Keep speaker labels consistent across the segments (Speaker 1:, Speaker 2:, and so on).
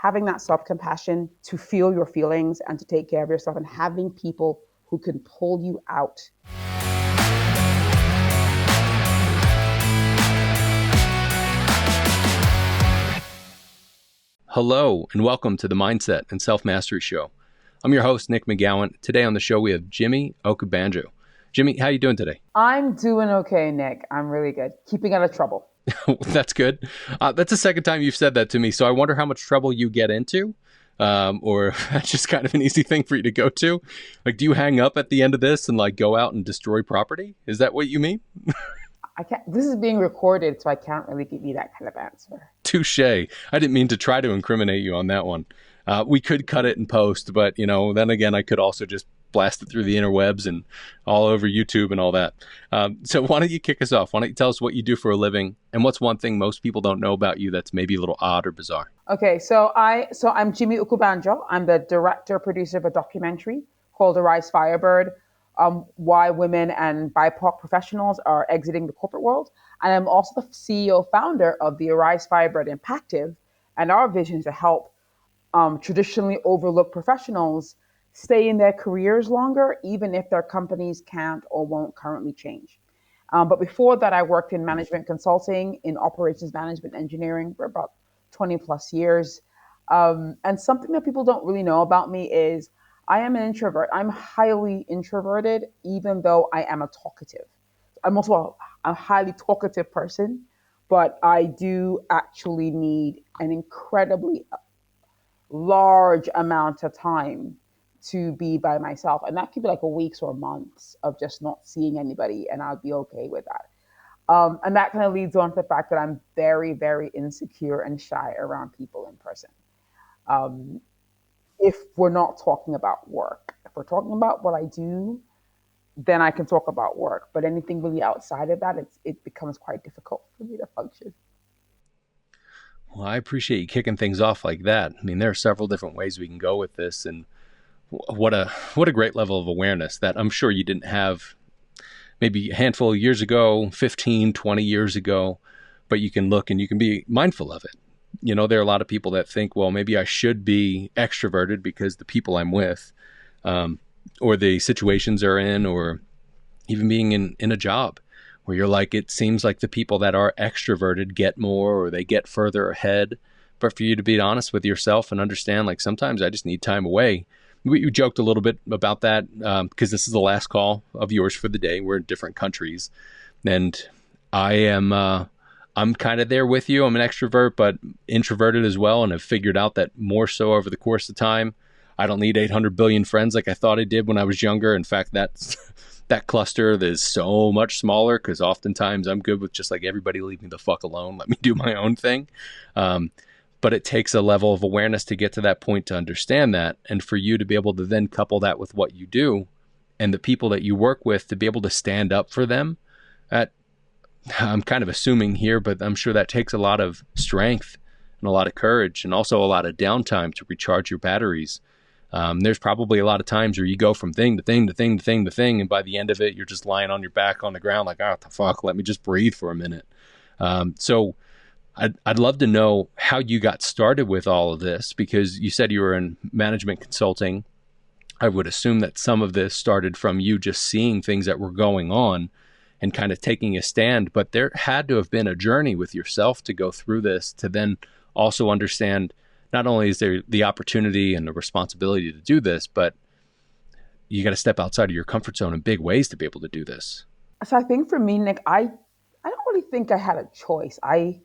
Speaker 1: having that self-compassion to feel your feelings and to take care of yourself, and having people who can pull you out.
Speaker 2: Hello, and welcome to the Mindset and Self-Mastery Show. I'm your host, Nick McGowan. Today on the show, we have Jimi Okubanjo. Jimi, how you doing today?
Speaker 1: I'm doing okay, Nick. I'm really good. Keeping out of trouble.
Speaker 2: That's good. That's the second time you've said that to me, so I wonder how much trouble you get into, or that's just kind of an easy thing for you to go to. Like, do you hang up at the end of this and like go out and destroy property? Is that what you mean?
Speaker 1: I can't. This is being recorded, so I can't really give you that kind of answer.
Speaker 2: Touche. I didn't mean to try to incriminate you on that one. We could cut it in post, but then again, I could also just blast it through the interwebs and all over YouTube and all that. So why don't you kick us off? Why don't you tell us what you do for a living, and what's one thing most people don't know about you that's maybe a little odd or bizarre?
Speaker 1: Okay, so I'm Jimi Okubanjo. I'm the director, producer of a documentary called Arise Firebird, why women and BIPOC professionals are exiting the corporate world. And I'm also the CEO founder of the Arise Firebird Impactive, and our vision is to help traditionally overlooked professionals stay in their careers longer, even if their companies can't or won't currently change. But before that, I worked in management consulting, in operations management engineering for about 20 plus years. And something that people don't really know about me is I am an introvert. I'm highly introverted, even though I am a talkative. I'm also a highly talkative person, but I do actually need an incredibly large amount of time to be by myself. And that could be like a weeks or months of just not seeing anybody, and I'll be okay with that. And that kind of leads on to the fact that I'm very, very insecure and shy around people in person. If we're not talking about work, if we're talking about what I do, then I can talk about work. But anything really outside of that, it becomes quite difficult for me to function.
Speaker 2: Well, I appreciate you kicking things off like that. I mean, there are several different ways we can go with this, and what a great level of awareness that I'm sure you didn't have maybe a handful of years ago, 15, 20 years ago, but you can look and you can be mindful of it. There are a lot of people that think, well, maybe I should be extroverted because the people I'm with, or the situations are in, or even being in a job where you're like, it seems like the people that are extroverted get more, or they get further ahead. But for you to be honest with yourself and understand, like, sometimes I just need time away. We joked a little bit about that because this is the last call of yours for the day. We're in different countries, and I'm kind of there with you. I'm an extrovert, but introverted as well, and I've figured out that more so over the course of time. I don't need 800 billion friends like I thought I did when I was younger. In fact, that cluster is so much smaller because oftentimes I'm good with just like everybody leave me the fuck alone. Let me do my own thing. But it takes a level of awareness to get to that point to understand that. And for you to be able to then couple that with what you do and the people that you work with, to be able to stand up for them. I'm kind of assuming here, but I'm sure that takes a lot of strength and a lot of courage, and also a lot of downtime to recharge your batteries. There's probably a lot of times where you go from thing to thing to thing to thing to thing, and by the end of it, you're just lying on your back on the ground like, oh, what the fuck, let me just breathe for a minute. So I'd love to know how you got started with all of this, because you said you were in management consulting. I would assume that some of this started from you just seeing things that were going on and kind of taking a stand, but there had to have been a journey with yourself to go through this, to then also understand not only is there the opportunity and the responsibility to do this, but you got to step outside of your comfort zone in big ways to be able to do this.
Speaker 1: So I think for me, Nick, I don't really think I had a choice. I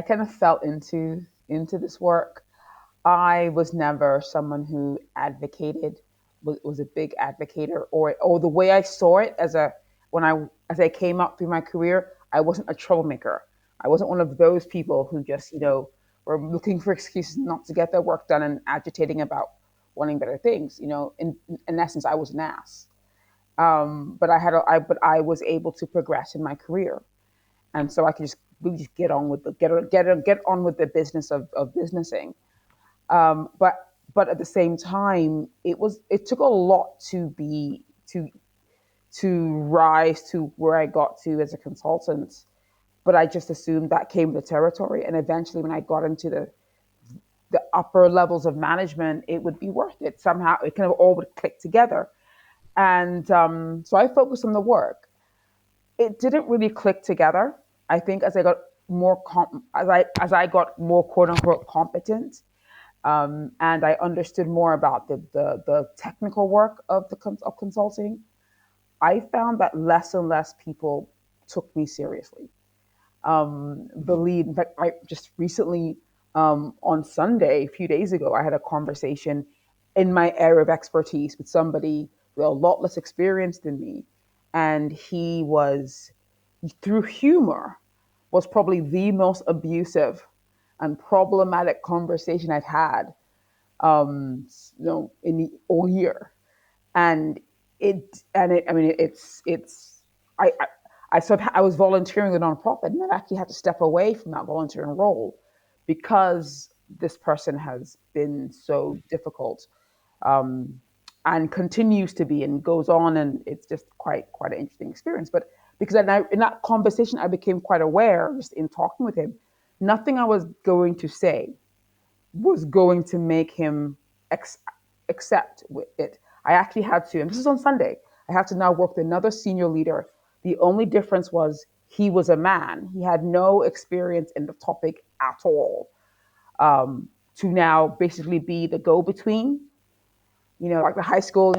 Speaker 1: kind of fell into this work. I was never someone who advocated, was a big advocator, or the way I saw it as I came up through my career, I wasn't a troublemaker. I wasn't one of those people who just, were looking for excuses not to get their work done and agitating about wanting better things. In essence, I was an ass. But I was able to progress in my career, and so I could just really just get on with the business of businessing. But at the same time, it took a lot to rise to where I got to as a consultant. But I just assumed that came with the territory. And eventually when I got into the upper levels of management, it would be worth it. Somehow it kind of all would click together. And so I focused on the work. It didn't really click together. I think as I got more as I got more quote unquote competent, and I understood more about the technical work of of consulting, I found that less and less people took me seriously. In fact, I just recently, on Sunday, a few days ago, I had a conversation in my area of expertise with somebody with a lot less experience than me. And he was, through humor, was probably the most abusive and problematic conversation I've had, in the all year. And I mean, I, I was volunteering with a nonprofit, and I actually had to step away from that volunteering role because this person has been so difficult, um, and continues to be, and goes on, and it's just quite an interesting experience. But because in that conversation, I became quite aware, just in talking with him, nothing I was going to say was going to make him ex- accept it. I actually had to, and this is on Sunday, I had to now work with another senior leader. The only difference was he was a man. He had no experience in the topic at all. To now basically be the go between, like the high school,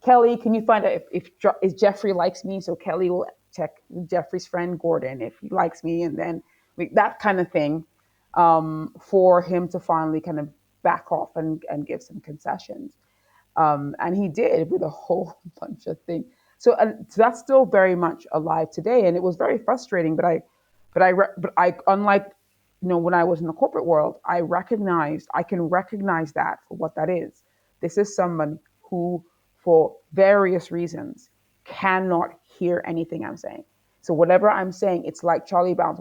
Speaker 1: Kelly, can you find out if Jeffrey likes me? So Kelly will check Jeffrey's friend Gordon if he likes me, and then that kind of thing, for him to finally kind of back off and give some concessions. And he did with a whole bunch of things. So that's still very much alive today, and it was very frustrating. But I, unlike when I was in the corporate world, I can recognize that for what that is. This is someone who, for various reasons, cannot hear anything I'm saying. So whatever I'm saying, it's like Charlie Brown's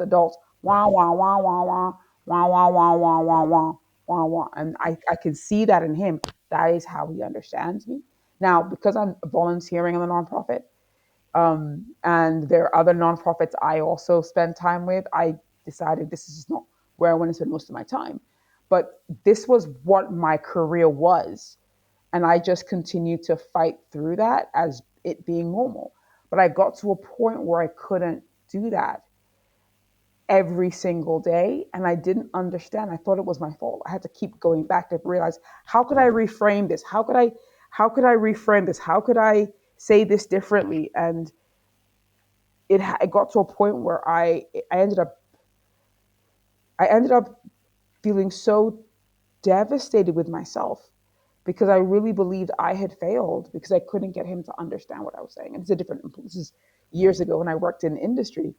Speaker 1: adults, wah wah wah wah wah wah wah wah wah wah wah wah wah, and I can see that in him. That is how he understands me. Now, because I'm volunteering in the nonprofit, and there are other nonprofits I also spend time with, I decided this is just not where I want to spend most of my time. But this was what my career was. And I just continued to fight through that as it being normal. But I got to a point where I couldn't do that every single day, and I didn't understand. I thought it was my fault. I had to keep going back to realize, how could I reframe this? How could I reframe this? How could I say this differently? And it got to a point where I ended up feeling so devastated with myself, because I really believed I had failed because I couldn't get him to understand what I was saying. And this is years ago when I worked in industry,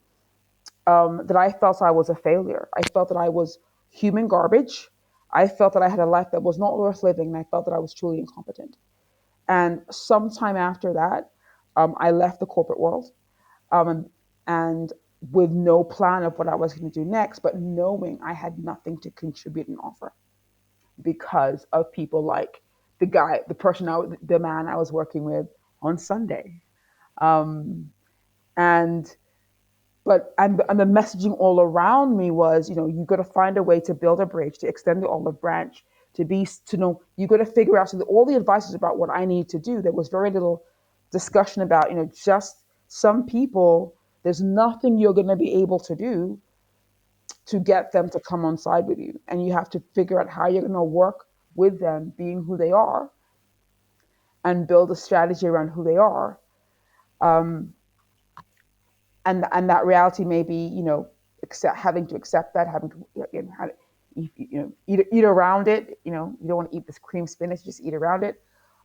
Speaker 1: that I felt I was a failure. I felt that I was human garbage. I felt that I had a life that was not worth living, and I felt that I was truly incompetent. And sometime after that, I left the corporate world, um, and with no plan of what I was going to do next, but knowing I had nothing to contribute and offer because of people like the man I was working with on Sunday. And and the messaging all around me was, you got to find a way to build a bridge, to extend the olive branch, to know, you got to figure out. So all the advice is about what I need to do. There was very little discussion about, just some people, there's nothing you're going to be able to do to get them to come on side with you. And you have to figure out how you're going to work with them being who they are, and build a strategy around who they are. Um, and that reality may be, having to accept that, having to, eat around it. You don't want to eat this cream spinach, just eat around it,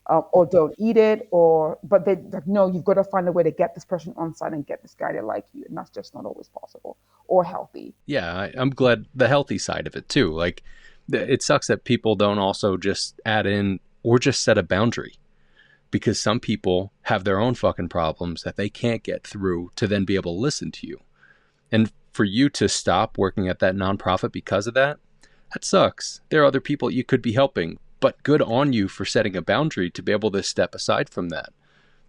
Speaker 1: or don't eat it. But they like, no, you've got to find a way to get this person on side and get this guy to like you, and that's just not always possible or healthy.
Speaker 2: Yeah, I'm glad the healthy side of it too. Like, it sucks that people don't also just add in or just set a boundary, because some people have their own fucking problems that they can't get through to then be able to listen to you. And for you to stop working at that nonprofit because of that, that sucks. There are other people you could be helping, but good on you for setting a boundary to be able to step aside from that.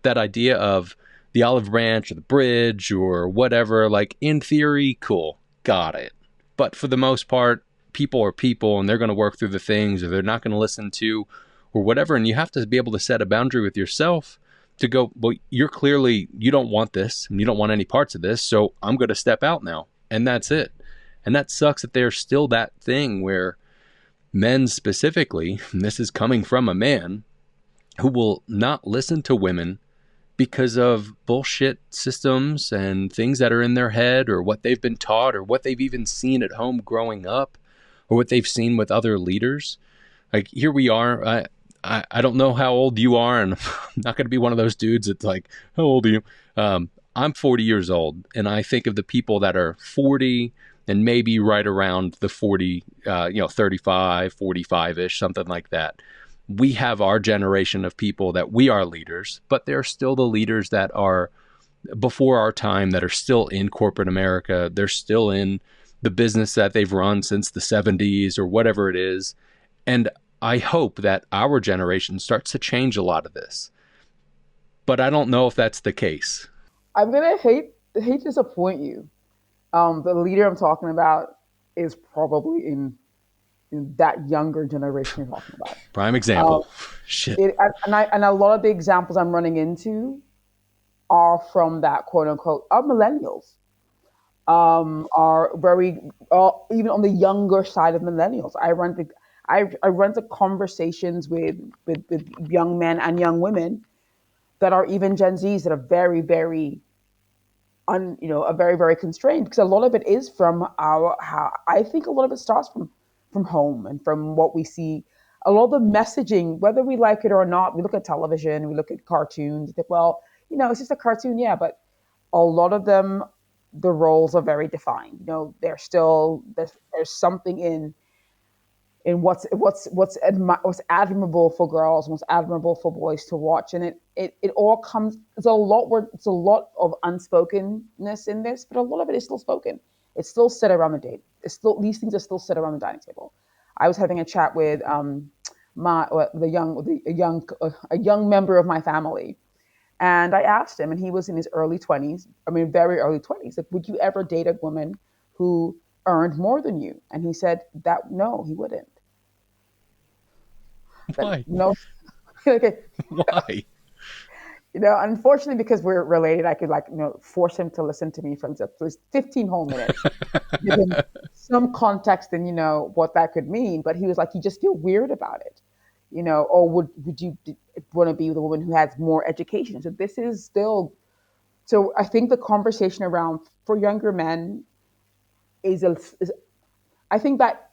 Speaker 2: That idea of the olive branch or the bridge or whatever, like, in theory, cool, got it. But for the most part, people are people and they're going to work through the things, or they're not going to listen to, or whatever. And you have to be able to set a boundary with yourself to go, well, you don't want this and you don't want any parts of this. So I'm going to step out now. And that's it. And that sucks that there's still that thing where men specifically, and this is coming from a man, who will not listen to women because of bullshit systems and things that are in their head, or what they've been taught, or what they've even seen at home growing up, or what they've seen with other leaders. Like, here we are. I don't know how old you are, and I'm not going to be one of those dudes that's like, how old are you? I'm 40 years old, and I think of the people that are 40 and maybe right around the 40, 35, 45-ish, something like that. We have our generation of people that we are leaders, but they're still the leaders that are before our time, that are still in corporate America. They're still in the business that they've run since the 70s or whatever it is. And I hope that our generation starts to change a lot of this. But I don't know if that's the case.
Speaker 1: I'm gonna hate to disappoint you. The leader I'm talking about is probably in that younger generation you're talking about.
Speaker 2: Prime example. Shit.
Speaker 1: And a lot of the examples I'm running into are from that quote unquote are millennials. Are very even on the younger side of millennials. I run the conversations with young men and young women that are even Gen Zs that are very, very are very, very constrained, because a lot of it is from how I think a lot of it starts from home and from what we see. A lot of the messaging, whether we like it or not, we look at television, we look at cartoons, think, well, it's just a cartoon, yeah, but a lot of them, the roles are very defined. They're still there's something in what's admirable for girls, what's admirable for boys to watch, and it all comes. It's a lot of unspokenness in this, but a lot of it is still spoken. It's still said around the date. These things are still said around the dining table. I was having a chat with a young member of my family, and I asked him, and he was in his early 20s. I mean, very early 20s. Like, would you ever date a woman who earned more than you? And he said that no, he wouldn't.
Speaker 2: Why?
Speaker 1: No. Okay.
Speaker 2: Why?
Speaker 1: Unfortunately, because we're related, I could force him to listen to me for at least 15 whole minutes, give him some context and what that could mean. But he was like, you just feel weird about it, or would you want to be with a woman who has more education? So this is still. So I think the conversation around for younger men is I think that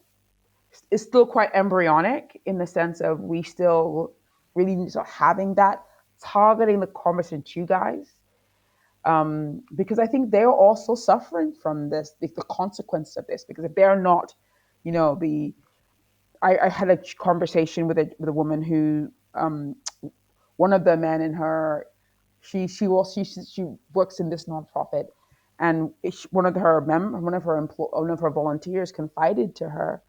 Speaker 1: is still quite embryonic, in the sense of we still really need to start having that, targeting the conversation to you guys, because I think they're also suffering from this, the consequences of this. Because if they're not, I had a conversation with a woman who, one of the men in her, she works in this nonprofit, and one of her volunteers confided to her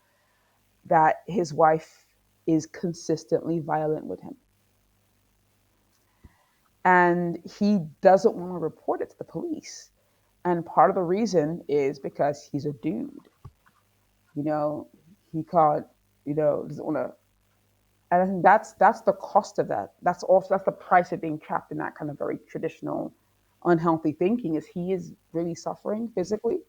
Speaker 1: that his wife is consistently violent with him. And he doesn't want to report it to the police. And part of the reason is because he's a dude. He can't, doesn't want to. And I think that's the cost of that. That's the price of being trapped in that kind of very traditional, unhealthy thinking, is he is really suffering physically,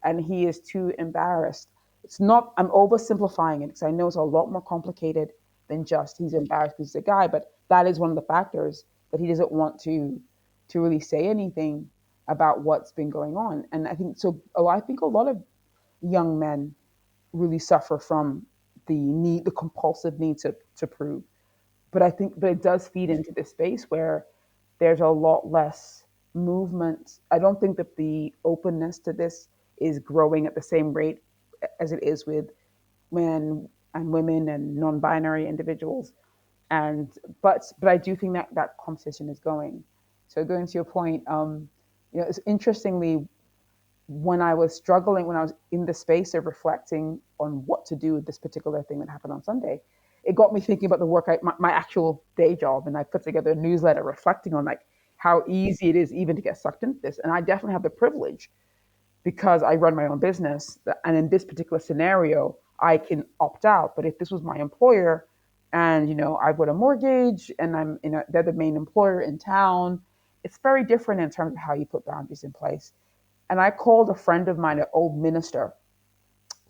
Speaker 1: and he is too embarrassed. It's not, I'm oversimplifying it because I know it's a lot more complicated than just he's embarrassed because he's a guy, but that is one of the factors that he doesn't want to really say anything about what's been going on. And I think so. I think a lot of young men really suffer from the compulsive need to prove. But it does feed into this space where there's a lot less movement. I don't think that the openness to this is growing at the same rate as it is with men and women and non-binary individuals. But I do think that conversation is going. So going to your point, it's interestingly, when I was struggling, when I was in the space of reflecting on what to do with this particular thing that happened on Sunday, it got me thinking about the work, my actual day job, and I put together a newsletter reflecting on how easy it is even to get sucked into this. And I definitely have the privilege, because I run my own business, and in this particular scenario, I can opt out. But if this was my employer and, I've got a mortgage and they're the main employer in town, it's very different in terms of how you put boundaries in place. And I called a friend of mine, an old minister.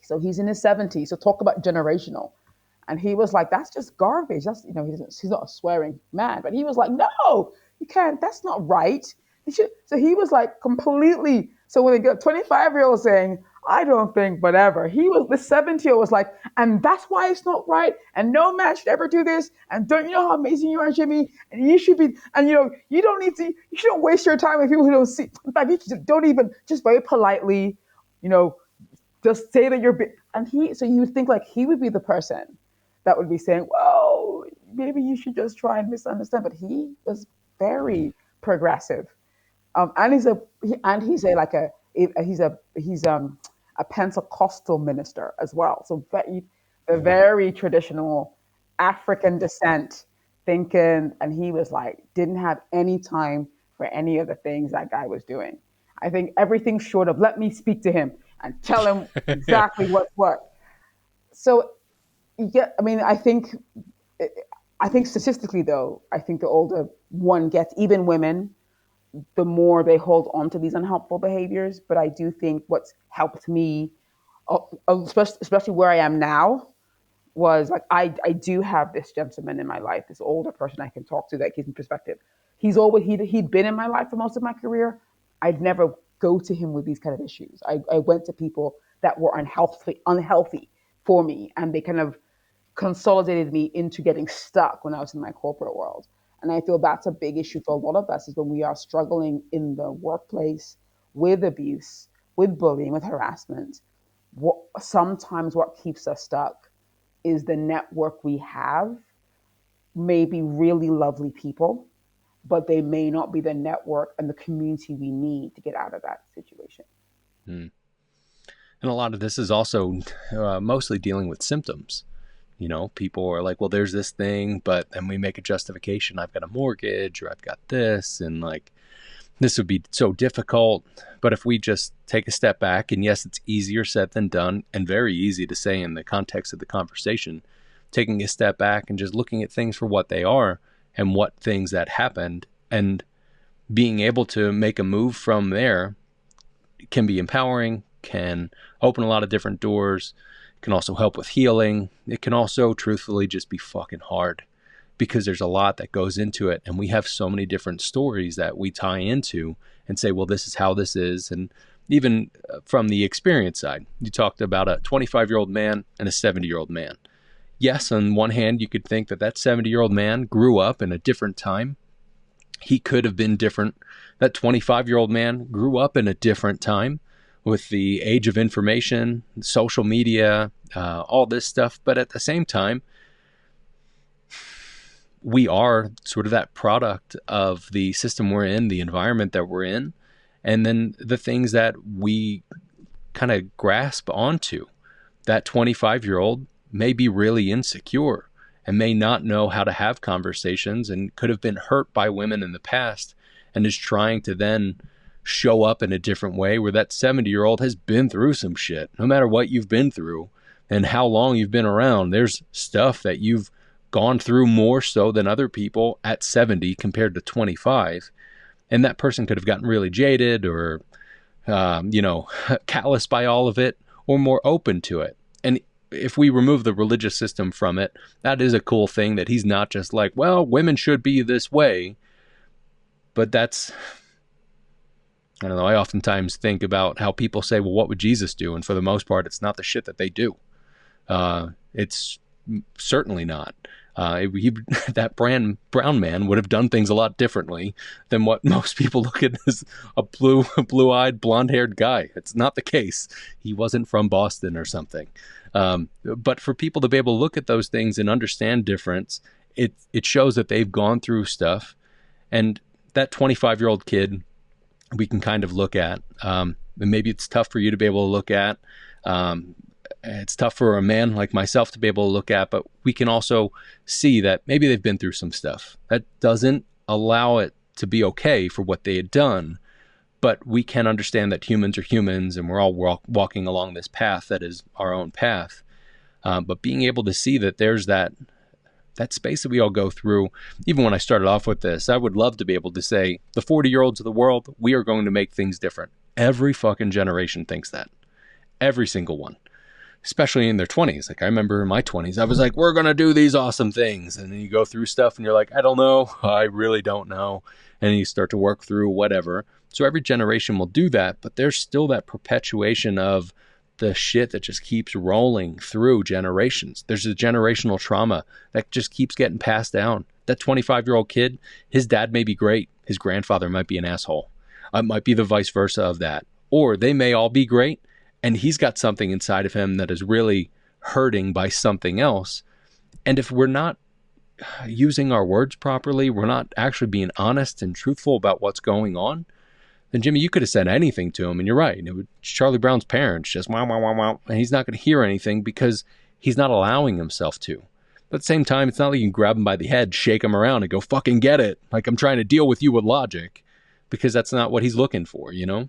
Speaker 1: So he's in his 70s. So talk about generational. And he was like, that's just garbage. That's, he's not a swearing man, but he was like, no, you can't. That's not right. So he was like completely. So when they got 25-year-old saying, I don't think, whatever, the 70-year-old was like, and that's why it's not right. And no man should ever do this. And don't you know how amazing you are, Jimmy? And you should be, and you don't need to, you shouldn't waste your time with people who don't see. In fact, you don't even, just very politely, you know, just say that so you would think like he would be the person that would be saying, well, maybe you should just try and misunderstand. But he was very progressive. And he's a Pentecostal minister as well. So very traditional African descent thinking. And he was like, didn't have any time for any of the things that guy was doing. I think everything short of let me speak to him and tell him exactly what's what. So, yeah, I mean, I think statistically, though, I think the older one gets, even women, the more they hold on to these unhelpful behaviors. But I do think what's helped me, especially where I am now, was like I do have this gentleman in my life, this older person I can talk to that gives me perspective. He'd been in my life for most of my career. I'd never go to him with these kind of issues. I went to people that were unhealthy for me, and they kind of consolidated me into getting stuck when I was in my corporate world. And I feel that's a big issue for a lot of us, is when we are struggling in the workplace with abuse, with bullying, with harassment. Sometimes what keeps us stuck is the network we have may be really lovely people, but they may not be the network and the community we need to get out of that situation.
Speaker 2: And a lot of this is also mostly dealing with symptoms. People are like, well, there's this thing, but then we make a justification. I've got a mortgage, or I've got this, and like, this would be so difficult. But if we just take a step back, and yes, it's easier said than done, and very easy to say in the context of the conversation, taking a step back and just looking at things for what they are and what things that happened, and being able to make a move from there can be empowering, can open a lot of different doors, can also help with healing. It can also truthfully just be fucking hard, because there's a lot that goes into it, and we have so many different stories that we tie into and say, well, this is how this is. And even from the experience side, you talked about a 25-year-old man and a 70-year-old man. Yes, on one hand, you could think that 70-year-old man grew up in a different time. He could have been different. That 25-year-old man grew up in a different time with the age of information, social media, all this stuff. But at the same time, we are sort of that product of the system we're in, the environment that we're in, and then the things that we kind of grasp onto. That 25-year-old may be really insecure and may not know how to have conversations, and could have been hurt by women in the past, and is trying to then show up in a different way, where that 70-year-old has been through some shit. No matter what you've been through and how long you've been around, there's stuff that you've gone through more so than other people at 70 compared to 25. And that person could have gotten really jaded, or, callous by all of it, or more open to it. And if we remove the religious system from it, that is a cool thing, that he's not just like, well, women should be this way. But that's, I don't know, I oftentimes think about how people say, well, what would Jesus do? And for the most part, it's not the shit that they do. It's certainly not. That brown man would have done things a lot differently than what most people look at as a blue-eyed, blonde-haired guy. It's not the case. He wasn't from Boston or something. But for people to be able to look at those things and understand difference, it shows that they've gone through stuff. And that 25-year-old kid, we can kind of look at. And maybe it's tough for you to be able to look at. It's tough for a man like myself to be able to look at, but we can also see that maybe they've been through some stuff. That doesn't allow it to be okay for what they had done, but we can understand that humans are humans, and we're all walking along this path that is our own path. But being able to see that there's that space that we all go through. Even when I started off with this, I would love to be able to say, the 40-year-olds of the world, we are going to make things different. Every fucking generation thinks that. Every single one. Especially in their 20s. Like, I remember in my 20s, I was like, we're going to do these awesome things. And then you go through stuff and you're like, I don't know. I really don't know. And you start to work through whatever. So every generation will do that, but there's still that perpetuation of the shit that just keeps rolling through generations. There's a generational trauma that just keeps getting passed down. That 25-year-old kid, his dad may be great. His grandfather might be an asshole. It might be the vice versa of that. Or they may all be great, and he's got something inside of him that is really hurting by something else. And if we're not using our words properly, we're not actually being honest and truthful about what's going on, then Jimmy, you could have said anything to him, and you're right. It was Charlie Brown's parents, just wow, wow, wow, wow, and he's not going to hear anything because he's not allowing himself to. But at the same time, it's not like you can grab him by the head, shake him around, and go fucking get it. Like, I'm trying to deal with you with logic, because that's not what he's looking for, you know?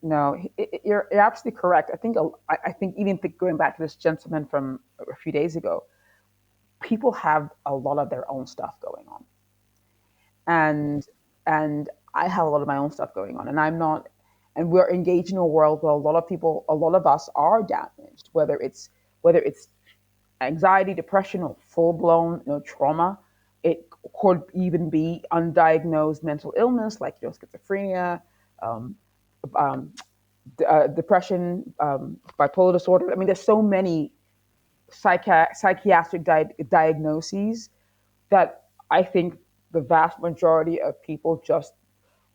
Speaker 1: No, you're absolutely correct. I think even going back to this gentleman from a few days ago, people have a lot of their own stuff going on, and I have a lot of my own stuff going on, and I'm not. And we're engaged in a world where a lot of us are damaged, whether it's anxiety, depression, or full blown trauma. It could even be undiagnosed mental illness like schizophrenia, um, um, depression, bipolar disorder. I mean, there's so many psychiatric diagnoses that I think the vast majority of people just,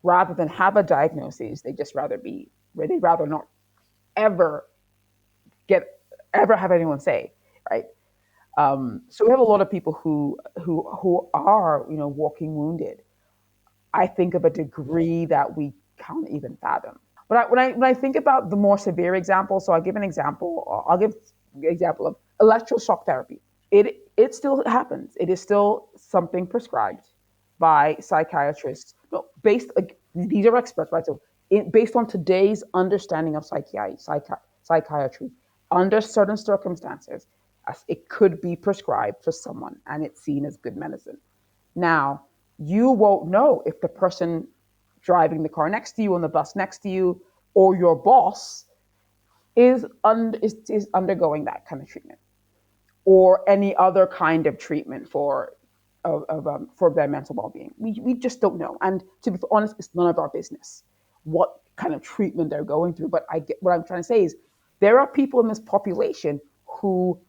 Speaker 1: rather than have a diagnosis, they'd rather not ever ever have anyone say, right? So we have a lot of people who are walking wounded. I think of a degree that we can't even fathom. But when I think about the more severe examples, so I'll give an example. I'll give the example of electroshock therapy. It still happens. It is still something prescribed by psychiatrists. No, these are experts, right? So based on today's understanding of psychiatry, under certain circumstances, it could be prescribed for someone, and it's seen as good medicine. Now, you won't know if the person driving the car next to you, on the bus next to you, or your boss is undergoing that kind of treatment, or any other kind of treatment for their mental well-being. We just don't know. And to be honest, it's none of our business what kind of treatment they're going through. But what I'm trying to say is there are people in this population who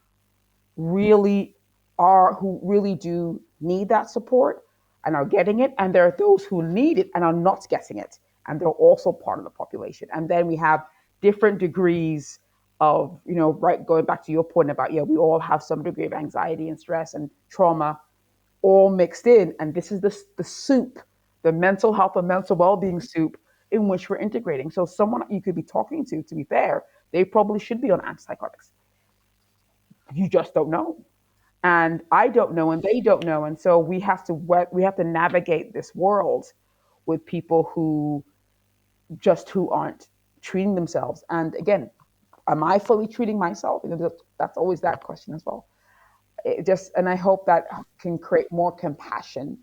Speaker 1: really do need that support and are getting it. And there are those who need it and are not getting it. And they're also part of the population. And then we have different degrees of, right, going back to your point about, we all have some degree of anxiety and stress and trauma all mixed in. And this is the soup, the mental health and mental well-being soup in which we're integrating. So someone you could be talking to be fair, they probably should be on antipsychotics. You just don't know. And I don't know, and they don't know. And so we have to navigate this world with people who aren't treating themselves. And again, am I fully treating myself? That's always that question as well. And I hope that can create more compassion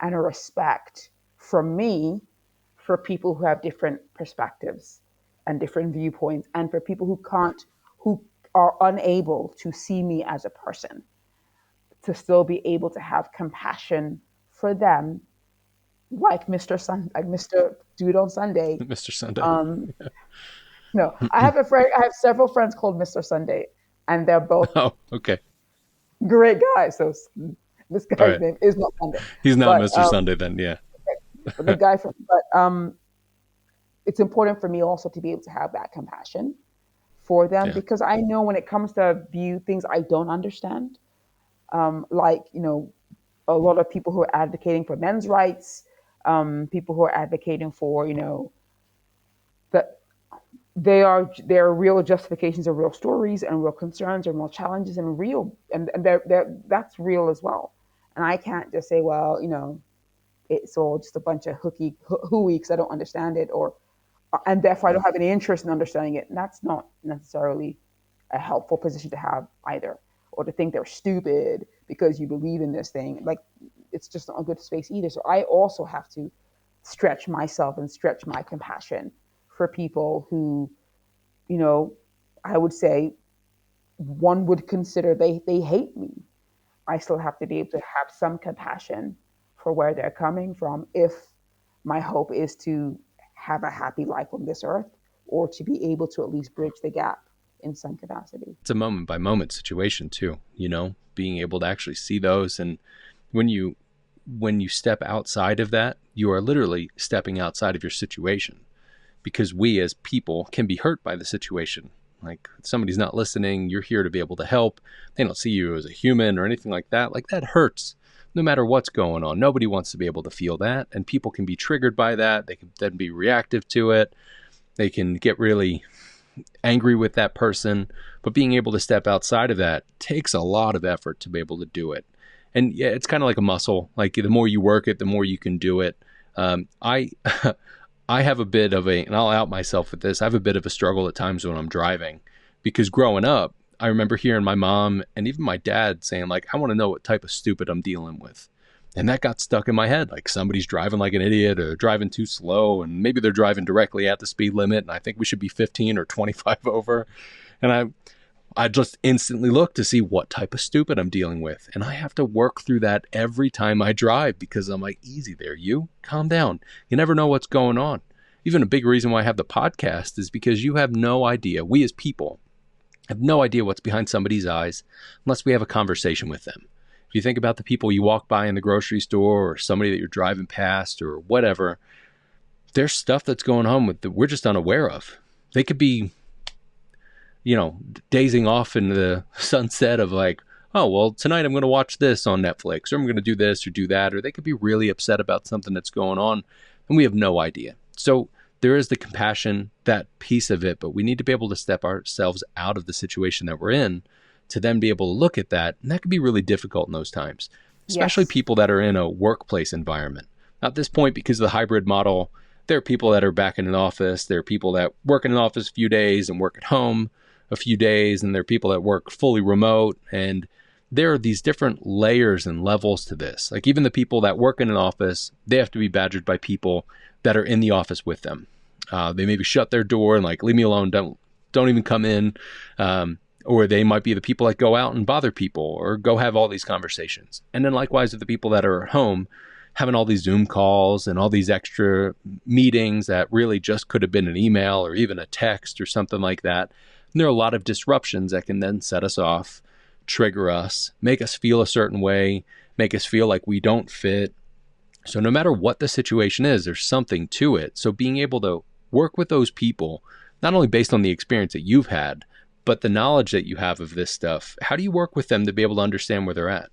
Speaker 1: and a respect from me for people who have different perspectives and different viewpoints, and for people who are unable to see me as a person, to still be able to have compassion for them, like Mr. Dude on Sunday.
Speaker 2: Mr. Sunday.
Speaker 1: No, I have several friends called Mr. Sunday, and they're both
Speaker 2: okay,
Speaker 1: great guys. So this guy's name is not Sunday.
Speaker 2: He's not Mr. Sunday then, yeah.
Speaker 1: But the guy it's important for me also to be able to have that compassion for them, because I know when it comes to view things I don't understand, like a lot of people who are advocating for men's rights, people who are advocating for that their real justifications are real stories and real concerns and real challenges and that's real as well. And I can't just say, well, it's all just a bunch of hooey because I don't understand it, and therefore I don't have any interest in understanding it. And that's not necessarily a helpful position to have either, or to think they're stupid because you believe in this thing. Like, it's just not a good space either. So I also have to stretch myself and stretch my compassion for people who, you know, I would say one would consider they hate me. I still have to be able to have some compassion for where they're coming from if my hope is to have a happy life on this earth, or to be able to at least bridge the gap in some capacity.
Speaker 2: It's a moment by moment situation too, being able to actually see those. And when you step outside of that, you are literally stepping outside of your situation, because we as people can be hurt by the situation. Like, if somebody's not listening, you're here to be able to help. They don't see you as a human or anything like that. Like, that hurts no matter what's going on. Nobody wants to be able to feel that. And people can be triggered by that. They can then be reactive to it. They can get really angry with that person. But being able to step outside of that takes a lot of effort to be able to do it. And yeah, it's kind of like a muscle. Like, the more you work it, the more you can do it. I have a bit of and I'll out myself with this, I have a bit of a struggle at times when I'm driving, because growing up, I remember hearing my mom and even my dad saying, like, I want to know what type of stupid I'm dealing with. And that got stuck in my head. Like, somebody's driving like an idiot, or driving too slow, and maybe they're driving directly at the speed limit, and I think we should be 15 or 25 over. And I just instantly look to see what type of stupid I'm dealing with. And I have to work through that every time I drive, because I'm like, easy there, you calm down. You never know what's going on. Even a big reason why I have the podcast is because you have no idea. We as people have no idea what's behind somebody's eyes unless we have a conversation with them. If you think about the people you walk by in the grocery store, or somebody that you're driving past or whatever, there's stuff that's going on with that we're just unaware of. They could be, dazing off in the sunset of like, oh, well, tonight I'm going to watch this on Netflix, or I'm going to do this or do that. Or they could be really upset about something that's going on, and we have no idea. So there is the compassion, that piece of it, but we need to be able to step ourselves out of the situation that we're in to then be able to look at that. And that can be really difficult in those times, especially
Speaker 1: Yes.
Speaker 2: people that are in a workplace environment. Now, at this point, because of the hybrid model, there are people that are back in an office. There are people that work in an office a few days and work at home a few days. And there are people that work fully remote. And there are these different layers and levels to this. Like, even the people that work in an office, they have to be badgered by people that are in the office with them. They maybe shut their door and like, leave me alone. Don't even come in. Or they might be the people that go out and bother people or go have all these conversations. And then likewise with the people that are at home, having all these Zoom calls and all these extra meetings that really just could have been an email or even a text or something like that. And there are a lot of disruptions that can then set us off, trigger us, make us feel a certain way, make us feel like we don't fit. So no matter what the situation is, there's something to it. So being able to work with those people, not only based on the experience that you've had, but the knowledge that you have of this stuff, how do you work with them to be able to understand where they're at?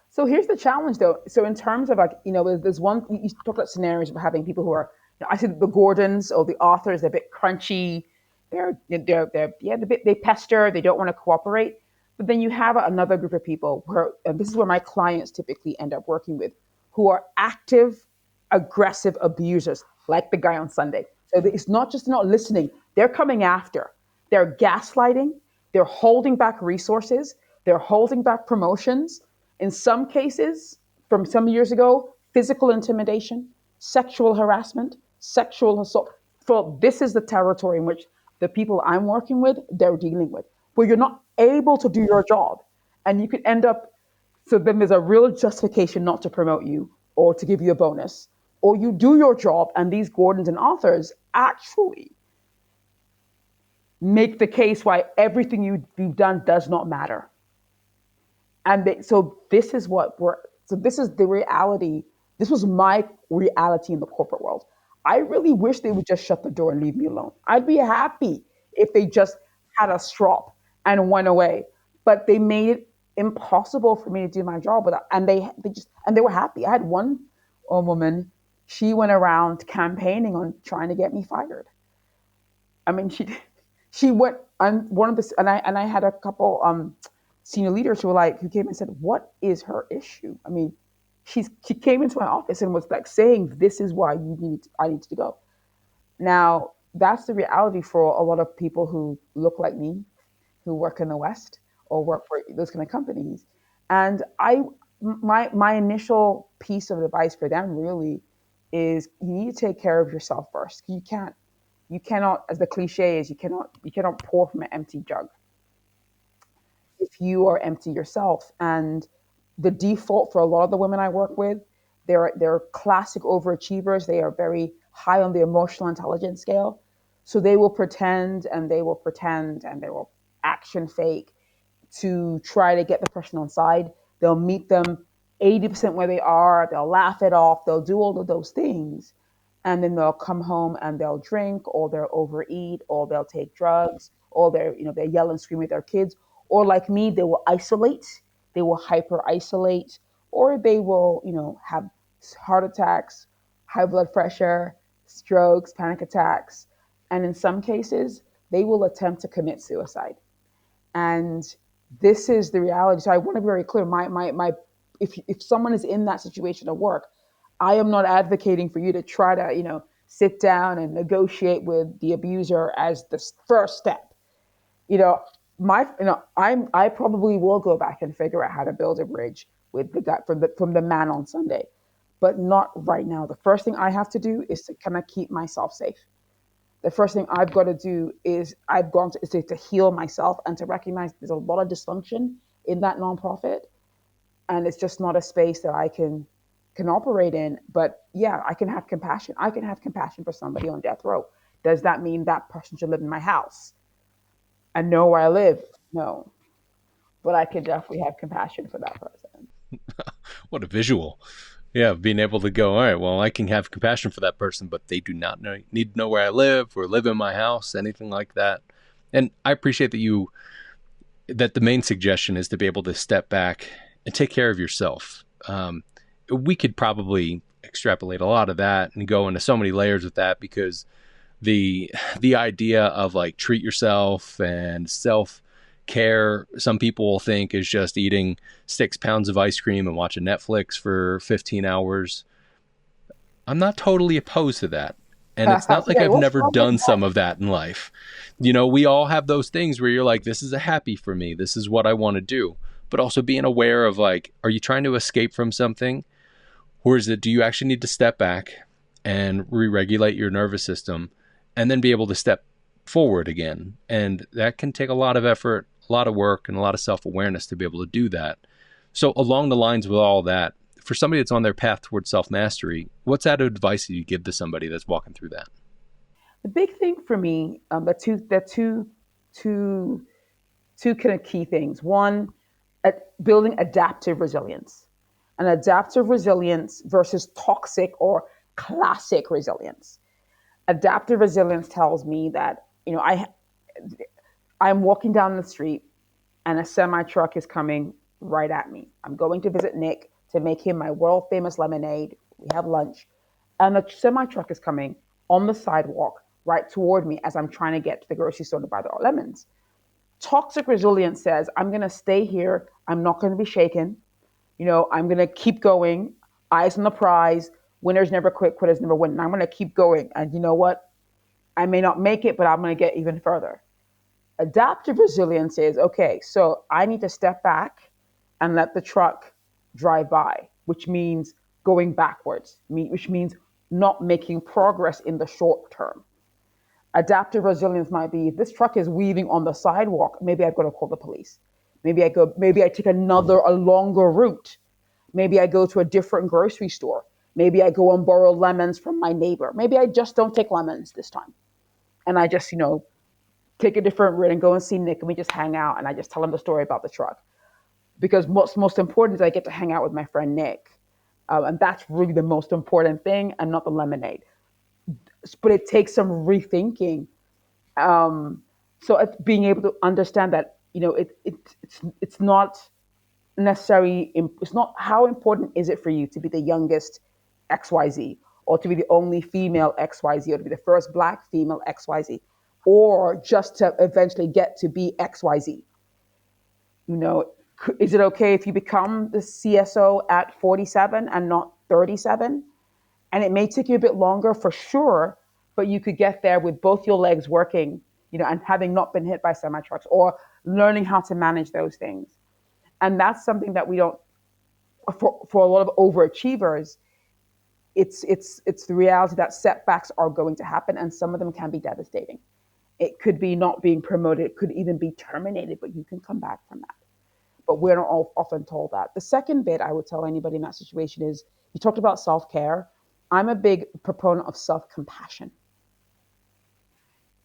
Speaker 1: So here's the challenge, though. So in terms of, like, there's one, you talk about scenarios of having people who are, I see the Gordons or the authors, they're a bit crunchy. They pester, they don't want to cooperate. But then you have another group of people where, and this is where my clients typically end up working with, who are active, aggressive abusers, like the guy on Sunday. So it's not just not listening, they're coming after. They're gaslighting, they're holding back resources, they're holding back promotions. In some cases, from some years ago, physical intimidation, sexual harassment, sexual assault. So this is the territory in which the people I'm working with, they're dealing with, where you're not able to do your job. And you could end up, so then there's a real justification not to promote you or to give you a bonus. Or you do your job, and these Gordons and authors actually make the case why everything you've done does not matter. And so this is this is the reality. This was my reality in the corporate world. I really wish they would just shut the door and leave me alone. I'd be happy if they just had a strop and went away. But they made it impossible for me to do my job without, and they were happy. I had one woman, she went around campaigning on trying to get me fired. I mean, she went on one of the, and I had a couple senior leaders who came and said, "What is her issue?" I mean, she came into my office and was like saying, "This is why I need to go." Now, that's the reality for a lot of people who look like me, who work in the West or work for those kind of companies. And my initial piece of advice for them really is you need to take care of yourself first. You cannot, as the cliche is, you cannot pour from an empty jug if you are empty yourself. And the default for a lot of the women I work with, they're classic overachievers. They are very high on the emotional intelligence scale. So they will pretend and they will pretend and they will action fake to try to get the person on side. They'll meet them 80% where they are. They'll laugh it off. They'll do all of those things. And then they'll come home and they'll drink or they'll overeat or they'll take drugs or they yell and scream at their kids. Or like me, they will isolate. They will hyper isolate or they will, have heart attacks, high blood pressure, strokes, panic attacks. And in some cases, they will attempt to commit suicide. And this is the reality. So I want to be very clear. If someone is in that situation at work, I am not advocating for you to try to, sit down and negotiate with the abuser as the first step. You know, I probably will go back and figure out how to build a bridge with the guy from the man on Sunday, but not right now. The first thing I have to do is to kind of keep myself safe. The first thing I've got to do is to heal myself and to recognize there's a lot of dysfunction in that nonprofit, and it's just not a space that I can operate in. But yeah, I can have compassion. I can have compassion for somebody on death row. Does that mean that person should live in my house and know where I live? No, but I can definitely have compassion for that person.
Speaker 2: What a visual. Yeah, being able to go, all right, well, I can have compassion for that person, but they do not need to know where I live or live in my house, anything like that. And I appreciate that the main suggestion is to be able to step back and take care of yourself. We could probably extrapolate a lot of that and go into so many layers with that, because the idea of like treat yourself and self care, some people will think is just eating 6 pounds of ice cream and watching Netflix for 15 hours. I'm not totally opposed to that. And it's not like
Speaker 1: Yeah,
Speaker 2: I've
Speaker 1: what's
Speaker 2: never
Speaker 1: wrong with
Speaker 2: done
Speaker 1: that?
Speaker 2: some of that in life. We all have those things where you're like, this is a happy for me. This is what I want to do. But also being aware of like, are you trying to escape from something? Or is it, do you actually need to step back and re-regulate your nervous system and then be able to step forward again? And that can take a lot of effort, a lot of work, and a lot of self-awareness to be able to do that. So along the lines with all that, for somebody that's on their path towards self-mastery, what's that advice that you give to somebody that's walking through that?
Speaker 1: The big thing for me, two, two kind of key things. One, building adaptive resilience. An adaptive resilience versus toxic or classic resilience. Adaptive resilience tells me that I'm walking down the street and a semi truck is coming right at me. I'm going to visit Nick to make him my world famous lemonade. We have lunch, and the semi truck is coming on the sidewalk right toward me as I'm trying to get to the grocery store to buy the lemons. Toxic resilience says I'm going to stay here. I'm not going to be shaken. I'm going to keep going. Eyes on the prize. Winners never quit. Quitters never win. And I'm going to keep going. And you know what? I may not make it, but I'm going to get even further. Adaptive resilience is okay, so I need to step back and let the truck drive by, which means going backwards, which means not making progress in the short term. Adaptive resilience might be if this truck is weaving on the sidewalk, maybe I've got to call the police. Maybe I take a longer route. Maybe I go to a different grocery store. Maybe I go and borrow lemons from my neighbor. Maybe I just don't take lemons this time. And I just, take a different route and go and see Nick and we just hang out and I just tell him the story about the truck. Because what's most important is I get to hang out with my friend Nick. And that's really the most important thing and not the lemonade. But it takes some rethinking. So it's being able to understand that, it's not necessarily, it's not how important is it for you to be the youngest XYZ or to be the only female XYZ or to be the first black female XYZ or just to eventually get to be XYZ. You know, is it okay if you become the CSO at 47 and not 37? And it may take you a bit longer for sure, but you could get there with both your legs working, and having not been hit by semi trucks or learning how to manage those things. And that's something that we don't, for a lot of overachievers, it's the reality that setbacks are going to happen, and some of them can be devastating. It could be not being promoted, it could even be terminated, but you can come back from that. But we're not often told that. The second bit I would tell anybody in that situation is, you talked about self care. I'm a big proponent of self compassion,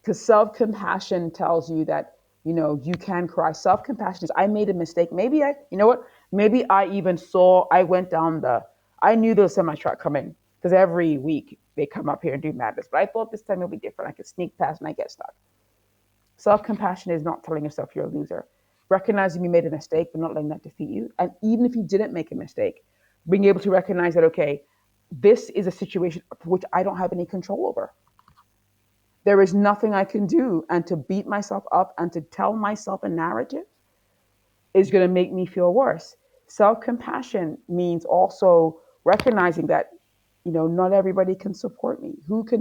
Speaker 1: because self compassion tells you that, you can cry. Self compassion is, I made a mistake. Maybe you know what? Maybe I even saw, I went down I knew there was semi truck coming, because every week they come up here and do madness. But I thought this time it'll be different. I could sneak past and I get stuck. Self compassion is not telling yourself you're a loser. Recognizing you made a mistake, but not letting that defeat you. And even if you didn't make a mistake, being able to recognize that, okay, this is a situation for which I don't have any control over. There is nothing I can do. And to beat myself up and to tell myself a narrative is going to make me feel worse. Self compassion means also recognizing that, not everybody can support me. Not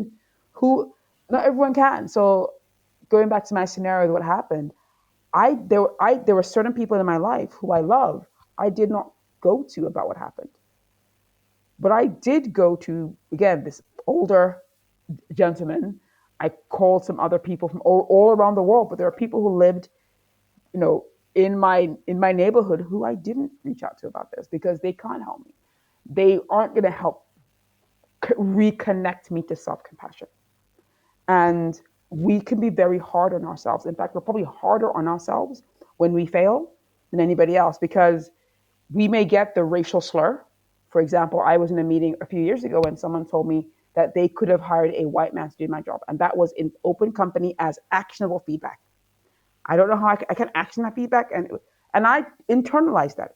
Speaker 1: everyone can. So going back to my scenario, what happened, there were certain people in my life who I love. I did not go to about what happened, but I did go to, again, this older gentleman. I called some other people from all around the world, but there are people who lived, you know, in my neighborhood who I didn't reach out to about this, because they can't help me. They aren't going to help reconnect me to self compassion. And we can be very hard on ourselves. In fact, we're probably harder on ourselves when we fail than anybody else, because we may get the racial slur. For example, I was in a meeting a few years ago and someone told me that they could have hired a white man to do my job. And that was in open company as actionable feedback. I don't know how I can action that feedback. And I internalized that.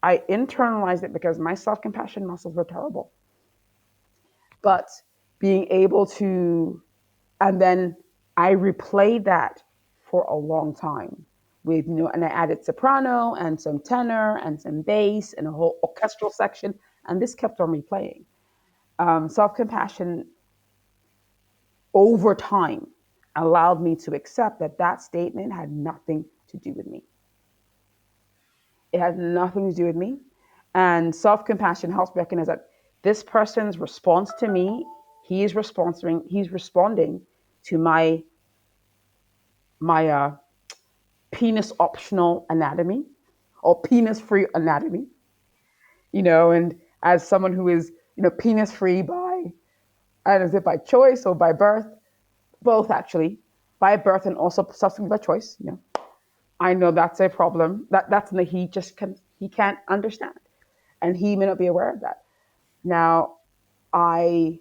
Speaker 1: I internalized it because my self compassion muscles were terrible. But being able to, and then I replayed that for a long time with, and I added soprano and some tenor and some bass and a whole orchestral section, and this kept on replaying. Self compassion over time allowed me to accept that that statement had nothing to do with me. It has nothing to do with me. And self compassion helps me recognize that this person's response to me, he's responding to my penis optional anatomy, or penis free anatomy, and as someone who is, penis free by, I don't know, is it by choice or by birth? Both, actually, by birth and also subsequently by choice. I know that's a problem. That's something he can't understand, and he may not be aware of that. Now, I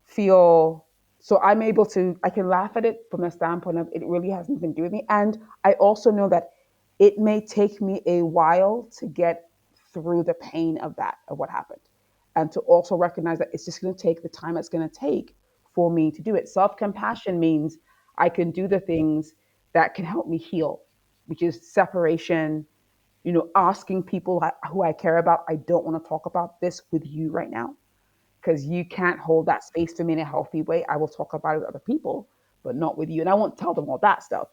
Speaker 1: feel, so I can laugh at it from the standpoint of it really has nothing to do with me. And I also know that it may take me a while to get through the pain of what happened. And to also recognize that it's just going to take the time it's going to take for me to do it. Self compassion means I can do the things that can help me heal, which is separation, asking people who I care about, I don't want to talk about this with you right now, because you can't hold that space for me in a healthy way. I will talk about it with other people, but not with you. And I won't tell them all that stuff.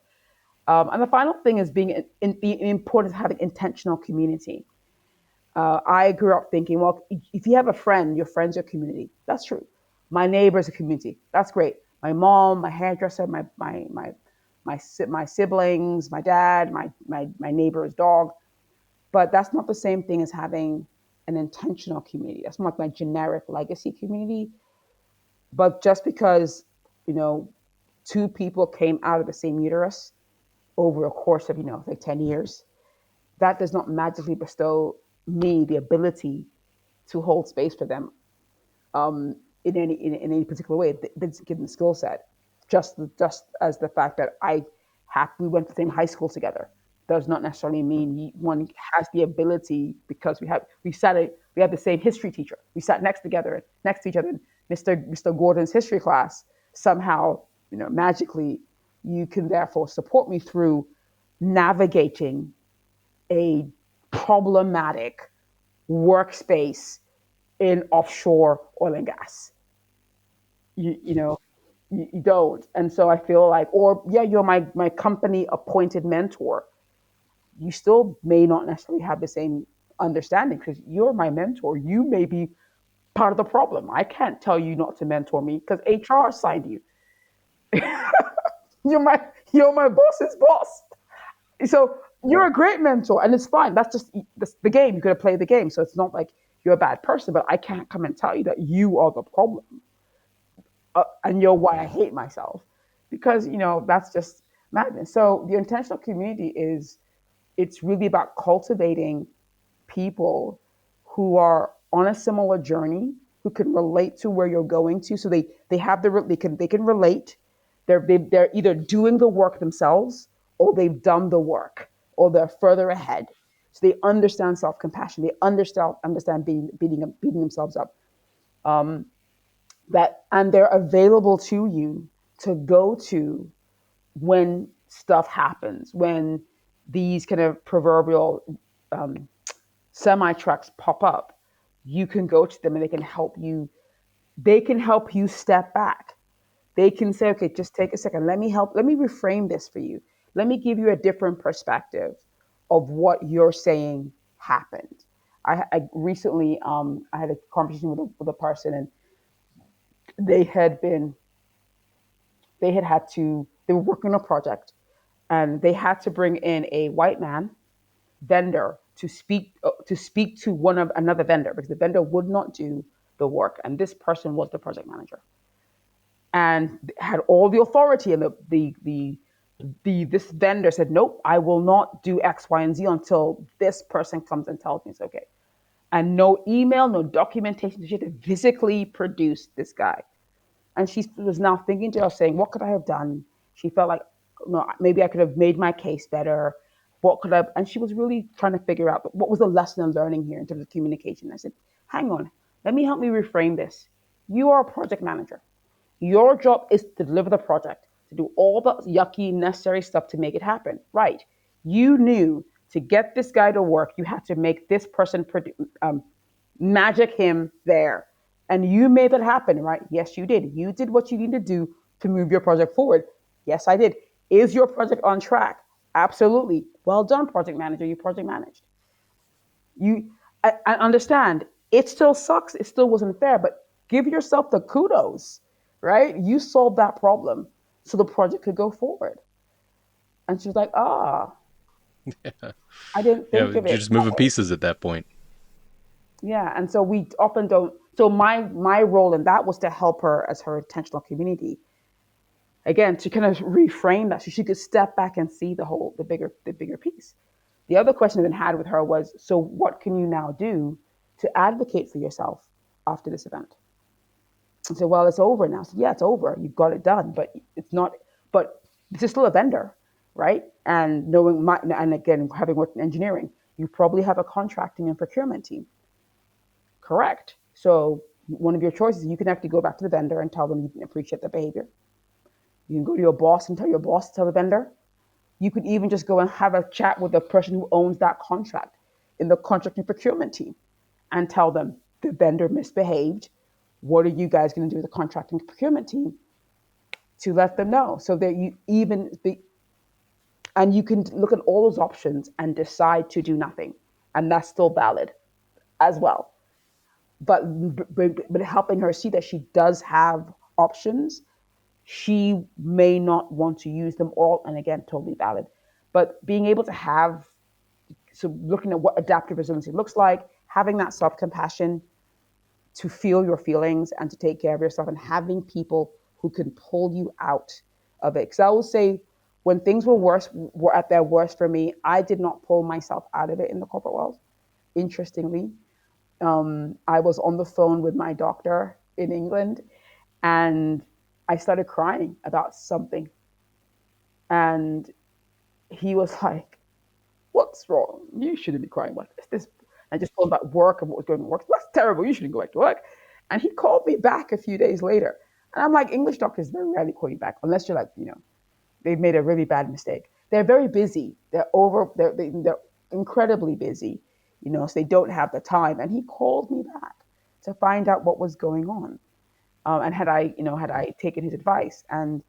Speaker 1: And the final thing is the importance of having intentional community. I grew up thinking, well, if you have a friend, your friend's your community. That's true. My neighbor's a community. That's great. My mom, my hairdresser, my siblings, my dad, my neighbor's dog. But that's not the same thing as having an intentional community. That's more like my generic legacy community. But just because, you know, two people came out of the same uterus over a course of, like 10 years, that does not magically bestow me the ability to hold space for them in any particular way. It doesn't give them the skill set. Just as the fact that we went to the same high school together does not necessarily mean one has the ability, because we had the same history teacher. We sat next to each other in Mr. Gordon's history class. Somehow, magically, you can therefore support me through navigating a problematic workspace in offshore oil and gas. You don't. And so I feel like, or yeah, you're my company appointed mentor. you still may not necessarily have the same understanding because you're my mentor. You may be part of the problem. I can't tell you not to mentor me because HR assigned you. You're my you're my boss's boss. So you're a great mentor, and it's fine. That's the game. You got to play the game. So it's not like you're a bad person, but I can't come and tell you that you are the problem, and you're why I hate myself, because that's just madness. So the intentional community is it's really about cultivating people who are on a similar journey, who can relate to where you're going to. So they have they can relate. They're either doing the work themselves, or they've done the work, or they're further ahead. So they understand self compassion. They understand beating themselves up. That and they're available to you to go to when stuff happens, when these kind of proverbial semi trucks pop up. You can go to them and they can help you. They can help you step back. They can say, okay, just take a second. Let me reframe this for you. Let me give you a different perspective of what you're saying happened. I recently I had a conversation with a person, and they had been they were working on a project, and they had to bring in a white man vendor to speak to one of another vendor because the vendor would not do the work, and this person was the project manager and had all the authority. And this vendor said, nope, I will not do X, Y, and Z until this person comes and tells me it's okay. And no email, no documentation. She had to physically produce this guy. And she was now thinking to herself, saying, what could I have done? She felt like, no, maybe I could have made my case better. What could I? And she was really trying to figure out what was the lesson I'm learning here in terms of communication. I said, hang on, help me reframe this. You are a project manager. Your job is to deliver the project, to do all the yucky necessary stuff to make it happen. Right. You knew to get this guy to work, you had to make this person magic him there. And you made that happen, right? Yes, you did. You did what you need to do to move your project forward. Yes, I did. Is your project on track? Absolutely. Well done, project manager. You project managed. I understand. It still sucks. It still wasn't fair, but give yourself the kudos, right? You solved that problem so the project could go forward. And she was like, I didn't
Speaker 2: Yeah,
Speaker 1: think
Speaker 2: you're
Speaker 1: of it
Speaker 2: just
Speaker 1: that
Speaker 2: moving
Speaker 1: way.
Speaker 2: pieces at that point.
Speaker 1: Yeah. And so we often don't. So my role in that was to help her as her intentional community. Again, to kind of reframe that so she could step back and see the bigger piece. The other question I then had with her was, so what can you now do to advocate for yourself after this event? I said, well, it's over now. I said, yeah, it's over. You've got it done, but it's not. But this is still a vendor, right? And and again, having worked in engineering, you probably have a contracting and procurement team, correct? So one of your choices, you can actually go back to the vendor and tell them you appreciate the behavior. You can go to your boss and tell your boss to tell the vendor. You could even just go and have a chat with the person who owns that contract in the contract and procurement team and tell them the vendor misbehaved. What are you guys going to do with the contracting procurement team to let them know so that and you can look at all those options and decide to do nothing, and that's still valid as well. But helping her see that she does have options. She may not want to use them all, and again, totally valid. But being able to have so looking at what adaptive resiliency looks like, having that self compassion to feel your feelings and to take care of yourself, and having people who can pull you out of it. Because I will say, when things were at their worst for me, I did not pull myself out of it in the corporate world. Interestingly, I was on the phone with my doctor in England, and I started crying about something, and he was like, what's wrong? You shouldn't be crying about this. I just told him about work and what was going on at work. That's terrible. You shouldn't go back to work. And he called me back a few days later. And I'm like, English doctors very rarely call you back unless you're like, they've made a really bad mistake. They're very busy. They're incredibly busy, so they don't have the time. And he called me back to find out what was going on. And had I taken his advice? And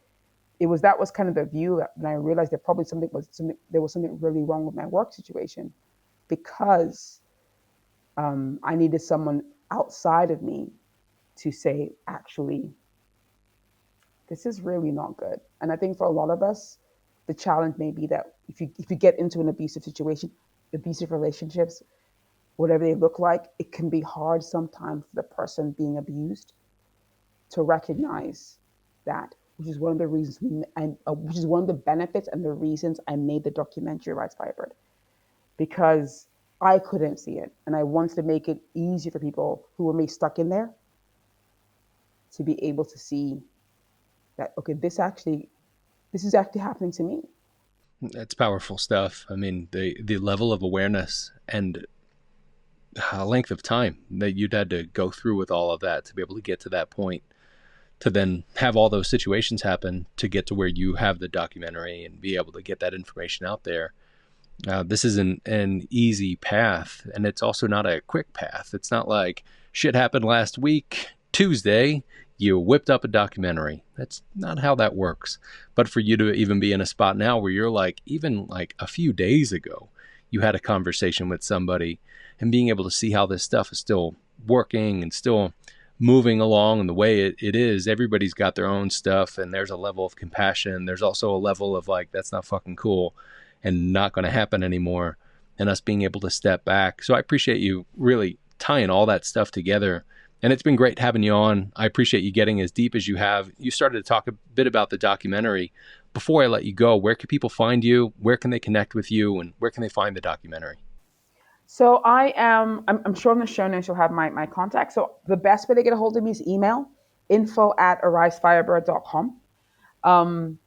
Speaker 1: that was kind of the view that, and I realized that probably there was something really wrong with my work situation, because I needed someone outside of me to say, actually, this is really not good. And I think for a lot of us, the challenge may be that if you get into an abusive situation, abusive relationships, whatever they look like, it can be hard sometimes for the person being abused to recognize that, which is one of the reasons which is one of the benefits and the reasons I made the documentary Arise Firebird, because I couldn't see it, and I wanted to make it easier for people who were maybe stuck in there to be able to see that, okay, this is actually happening to me.
Speaker 2: That's powerful stuff. I mean, the level of awareness and length of time that you'd had to go through with all of that to be able to get to that point, to then have all those situations happen to get to where you have the documentary and be able to get that information out there. This isn't an easy path, and it's also not a quick path. It's not like shit happened last week, Tuesday, you whipped up a documentary. That's not how that works. But for you to even be in a spot now where you're like, even like a few days ago, you had a conversation with somebody, and being able to see how this stuff is still working and still moving along in the way it is. Everybody's got their own stuff, and there's a level of compassion. There's also a level of like, that's not fucking cool and not going to happen anymore, and us being able to step back. So I appreciate you really tying all that stuff together, and it's been great having you on. I appreciate you getting as deep as you have. You started to talk a bit about the documentary. Before I let you go, where can people find you? Where can they connect with you, and where can they find the documentary?
Speaker 1: So I'm sure in the show notes you'll have my contact. So the best way to get a hold of me is email, info@arisefirebird.com. Um,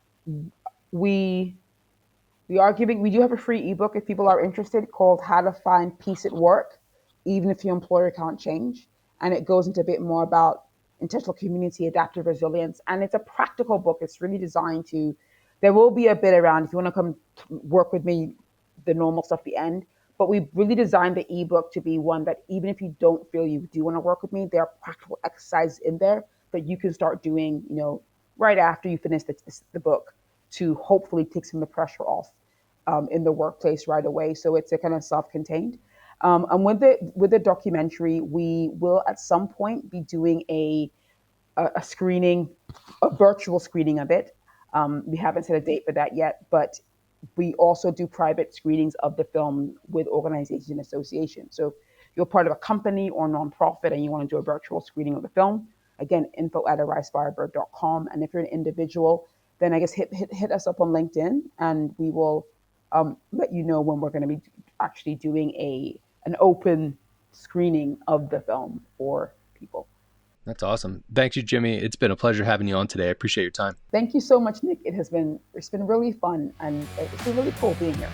Speaker 1: we we do have a free ebook if people are interested, called How to Find Peace at Work, even if your employer can't change. And it goes into a bit more about intentional community, adaptive resilience. And it's a practical book. It's really designed to, there will be a bit around, if you want to come work with me, the normal stuff at the end. But we really designed the ebook to be one that even if you don't feel you do want to work with me, there are practical exercises in there that you can start doing, right after you finish the book, to hopefully take some of the pressure off in the workplace right away. So it's a kind of self-contained. And with the documentary, we will at some point be doing a screening, a virtual screening of it. We haven't set a date for that yet, but we also do private screenings of the film with organizations and associations. So if you're part of a company or nonprofit and you want to do a virtual screening of the film, again, info@arisefirebird.com. And if you're an individual, then I guess hit us up on LinkedIn, and we will let you know when we're going to be actually doing an open screening of the film for people.
Speaker 2: That's awesome. Thank you, Jimmy. It's been a pleasure having you on today. I appreciate your time.
Speaker 1: Thank you so much, Nick. It's been really fun, and it's been really cool being here.